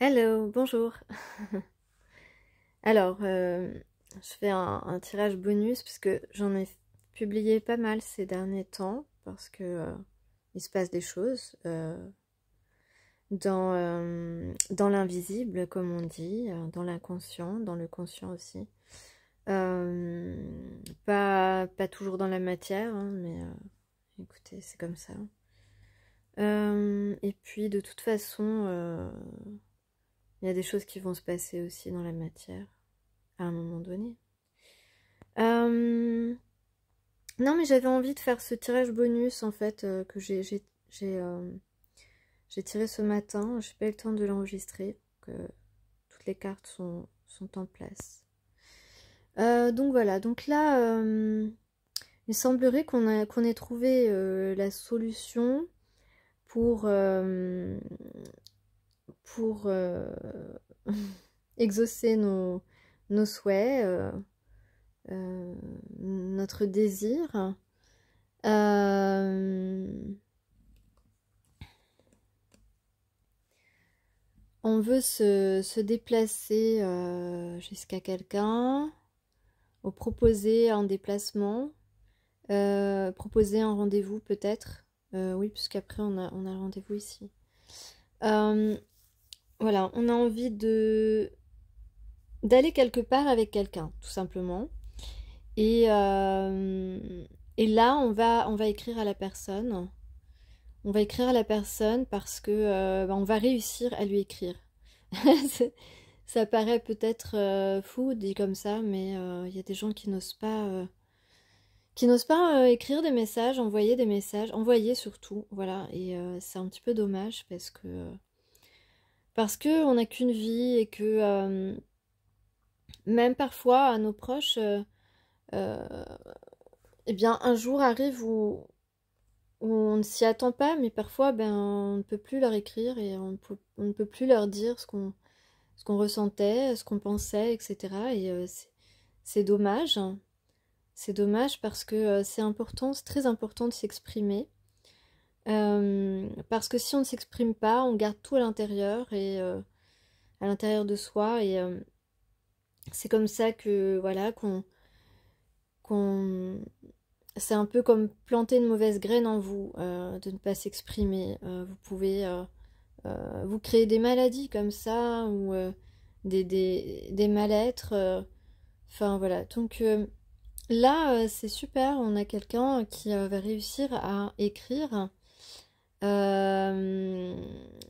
Hello, bonjour. Alors, je fais un tirage bonus parce que j'en ai publié pas mal ces derniers temps parce que il se passe des choses dans l'invisible, comme on dit, dans l'inconscient, dans le conscient aussi. Euh, pas toujours dans la matière, hein, mais écoutez, c'est comme ça. Et puis, de toute façon, il y a des choses qui vont se passer aussi dans la matière à un moment donné. Euh, non, mais j'avais envie de faire ce tirage bonus en fait que j'ai tiré ce matin. J'ai pas eu le temps de l'enregistrer, donc toutes les cartes sont en place. Donc voilà, donc là, il semblerait qu'on ait trouvé la solution pour, euh, pour exaucer nos souhaits, notre désir. Euh, on veut se déplacer jusqu'à quelqu'un, ou proposer un déplacement, proposer un rendez-vous peut-être. Oui, puisqu'après on a le rendez-vous ici. Euh, voilà, on a envie d'aller quelque part avec quelqu'un, tout simplement. Et, euh, et là, on va écrire à la personne. On va écrire à la personne parce que on va réussir à lui écrire. Ça paraît peut-être fou dit comme ça, mais il y a des gens qui n'osent pas écrire des messages, envoyer des messages, envoyer surtout, voilà. Et c'est un petit peu dommage parce que on n'a qu'une vie et que même parfois à nos proches, euh, eh bien un jour arrive où on ne s'y attend pas, mais parfois ben on ne peut plus leur écrire et on ne peut plus leur dire ce qu'on ressentait, ce qu'on pensait, etc. Et c'est dommage. C'est dommage parce que c'est important, c'est très important de s'exprimer. Parce que si on ne s'exprime pas, on garde tout à l'intérieur de soi. Et c'est comme ça que voilà qu'on c'est un peu comme planter une mauvaise graine en vous, de ne pas s'exprimer. Vous pouvez vous créer des maladies comme ça ou des mal-être. Enfin voilà. Donc là, c'est super. On a quelqu'un qui va réussir à écrire. Euh,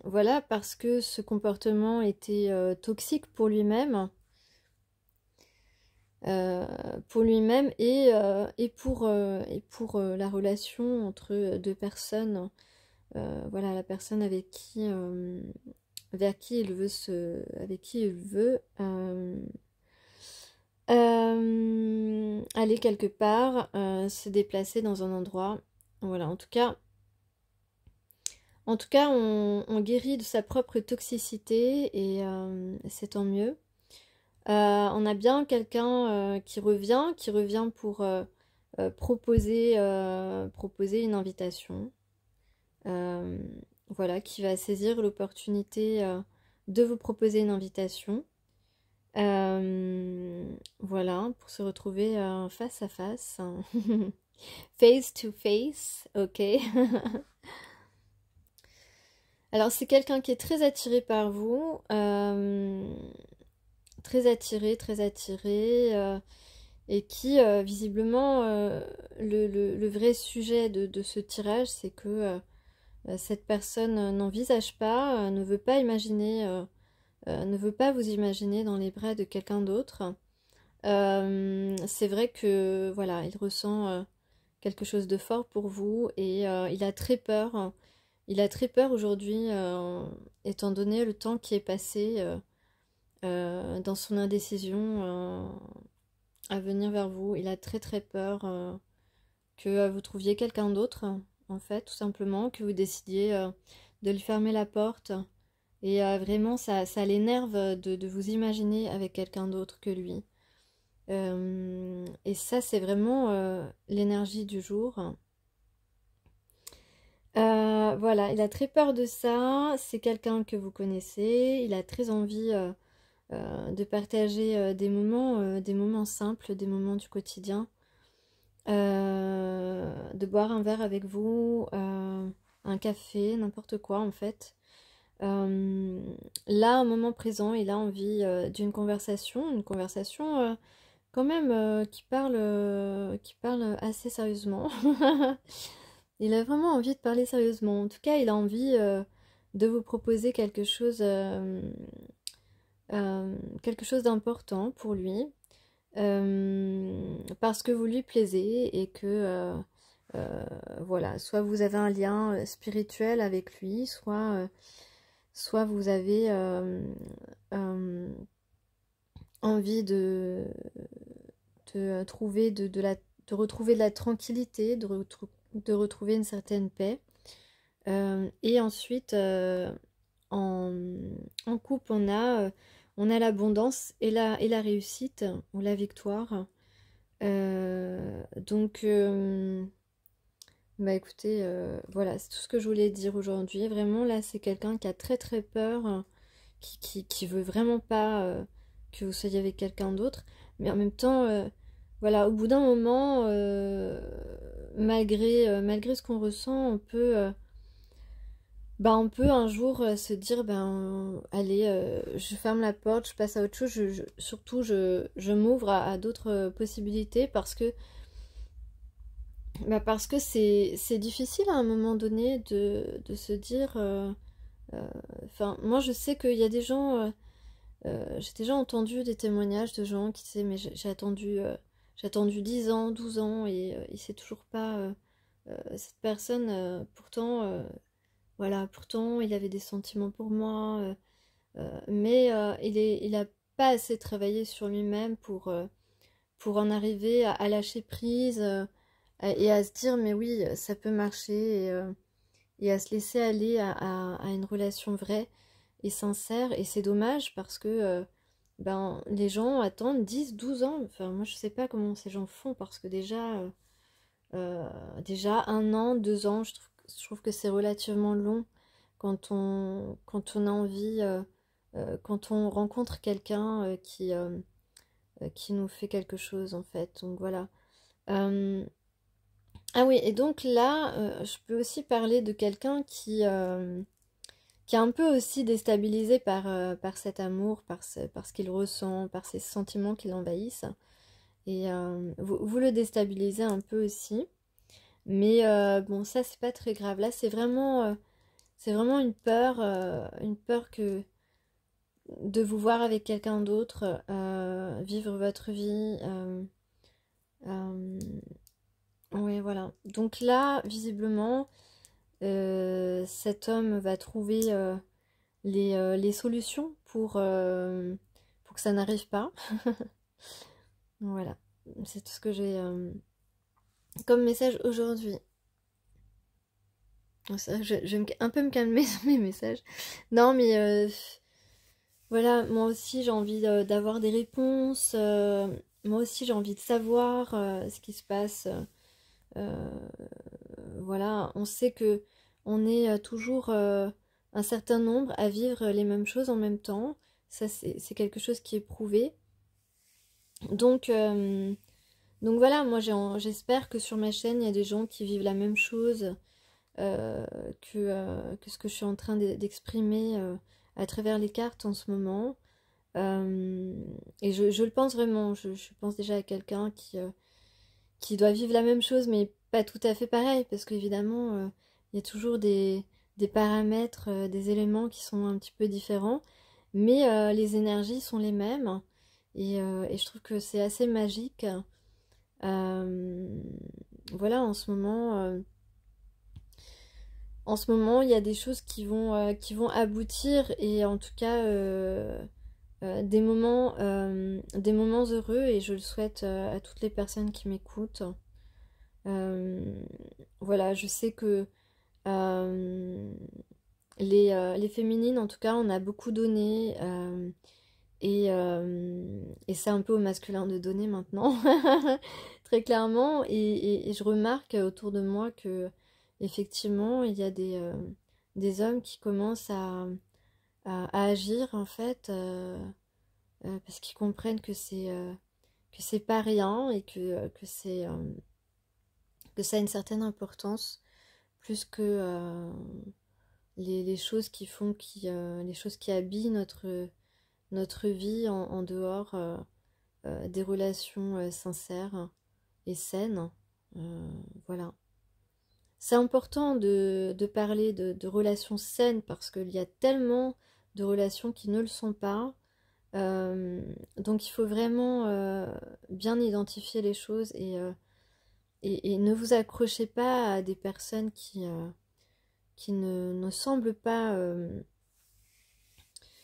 voilà, parce que ce comportement était toxique euh, pour lui-même et pour la relation entre deux personnes. Voilà, la personne vers qui il veut aller quelque part, se déplacer dans un endroit. Voilà, en tout cas, on guérit de sa propre toxicité et c'est tant mieux. On a bien quelqu'un qui revient pour proposer une invitation. Euh, voilà, qui va saisir l'opportunité de vous proposer une invitation. Voilà, pour se retrouver face à face. Face to face, ok. Alors c'est quelqu'un qui est très attiré par vous, très attiré, et qui visiblement, le vrai sujet de ce tirage, c'est que cette personne n'envisage pas, ne veut pas imaginer, ne veut pas vous imaginer dans les bras de quelqu'un d'autre. C'est vrai que voilà, il ressent quelque chose de fort pour vous et il a très peur. Il a très peur aujourd'hui, étant donné le temps qui est passé dans son indécision à venir vers vous. Il a très très peur que vous trouviez quelqu'un d'autre, en fait, tout simplement, que vous décidiez de lui fermer la porte. Et vraiment, ça l'énerve de vous imaginer avec quelqu'un d'autre que lui. Et ça, c'est vraiment l'énergie du jour. Voilà, il a très peur de ça. C'est quelqu'un que vous connaissez. Il a très envie de partager des moments simples, des moments du quotidien. De boire un verre avec vous, un café, n'importe quoi en fait. Là, au moment présent, il a envie d'une conversation, une conversation quand même qui parle assez sérieusement. Il a vraiment envie de parler sérieusement. En tout cas, il a envie de vous proposer quelque chose d'important pour lui, parce que vous lui plaisez et que voilà, soit vous avez un lien spirituel avec lui, soit vous avez envie de trouver de retrouver de la tranquillité, de retrouver une certaine paix. Et ensuite, en, en couple, on a l'abondance et la réussite, ou la victoire. Donc, bah écoutez, voilà, c'est tout ce que je voulais dire aujourd'hui. Vraiment, là, c'est quelqu'un qui a très très peur, qui veut vraiment pas que vous soyez avec quelqu'un d'autre. Mais en même temps, voilà, au bout d'un moment, malgré ce qu'on ressent, on peut un jour se dire, allez, je ferme la porte, je passe à autre chose, surtout je m'ouvre à d'autres possibilités parce que c'est difficile à un moment donné de se dire, enfin, moi je sais qu'il y a des gens, j'ai déjà entendu des témoignages de gens qui disaient, mais j'ai attendu 10 ans, 12 ans et il sait toujours pas, cette personne, pourtant... voilà, pourtant il avait des sentiments pour moi, mais il a pas assez travaillé sur lui-même pour en arriver à lâcher prise et à se dire mais oui, ça peut marcher et à se laisser aller à une relation vraie et sincère. Et c'est dommage parce que les gens attendent 10 12 ans. Enfin, moi je sais pas comment ces gens font parce que déjà 1 an, 2 ans, je trouve que c'est relativement long quand on a envie, quand on rencontre quelqu'un qui nous fait quelque chose en fait. Donc voilà. Euh, ah oui, et donc là, je peux aussi parler de quelqu'un qui est un peu aussi déstabilisé par cet amour, par ce qu'il ressent, par ces sentiments qui l'envahissent. Et vous le déstabilisez un peu aussi. Mais bon, ça, c'est pas très grave. Là, c'est vraiment une peur que de vous voir avec quelqu'un d'autre, vivre votre vie. Euh, oui, voilà. Donc là, visiblement, cet homme va trouver les solutions pour que ça n'arrive pas. Voilà. C'est tout ce que j'ai comme message aujourd'hui. Je vais un peu me calmer sur mes messages. Non, mais voilà, moi aussi j'ai envie d'avoir des réponses. Moi aussi j'ai envie de savoir ce qui se passe. Euh, voilà, on sait que on est toujours un certain nombre à vivre les mêmes choses en même temps. Ça, c'est quelque chose qui est prouvé. Donc, voilà, moi j'espère que sur ma chaîne, il y a des gens qui vivent la même chose euh, que ce que je suis en train d'exprimer à travers les cartes en ce moment. Et je le pense vraiment, je pense déjà à quelqu'un qui doit vivre la même chose, mais pas tout à fait pareil, parce qu'évidemment, il y a toujours des paramètres, des éléments qui sont un petit peu différents, mais les énergies sont les mêmes, et je trouve que c'est assez magique. Euh, voilà, en ce moment, il y a des choses qui vont aboutir, et en tout cas, des moments heureux, et je le souhaite à toutes les personnes qui m'écoutent. Euh, voilà, je sais que euh, les féminines, en tout cas, on a beaucoup donné, et c'est un peu au masculin de donner maintenant, très clairement, et je remarque autour de moi effectivement, il y a des hommes qui commencent à agir en fait parce qu'ils comprennent que c'est pas rien et que ça a une certaine importance plus que les choses qui font les choses qui habillent notre vie en dehors des relations sincères et saines. Voilà. C'est important de parler de relations saines parce qu'il y a tellement de relations qui ne le sont pas. Donc il faut vraiment bien identifier les choses et ne vous accrochez pas à des personnes qui ne semblent pas,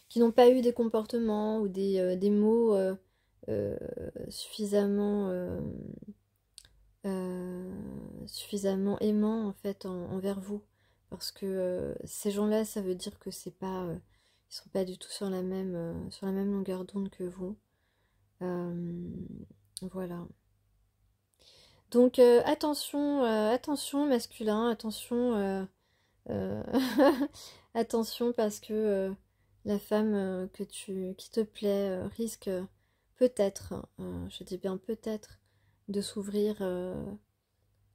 qui n'ont pas eu des comportements ou des mots euh, suffisamment, suffisamment aimants en fait envers vous. Parce que ces gens-là, ça veut dire que c'est pas, ils sont pas du tout sur la même longueur d'onde que vous. Voilà. Donc attention, attention masculin, attention, euh, attention parce que la femme qui te plaît risque peut-être, je dis bien peut-être, de s'ouvrir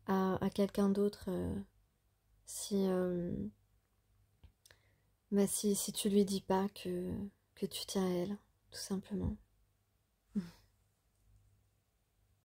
à quelqu'un d'autre si, si tu lui dis pas que tu tiens à elle, tout simplement.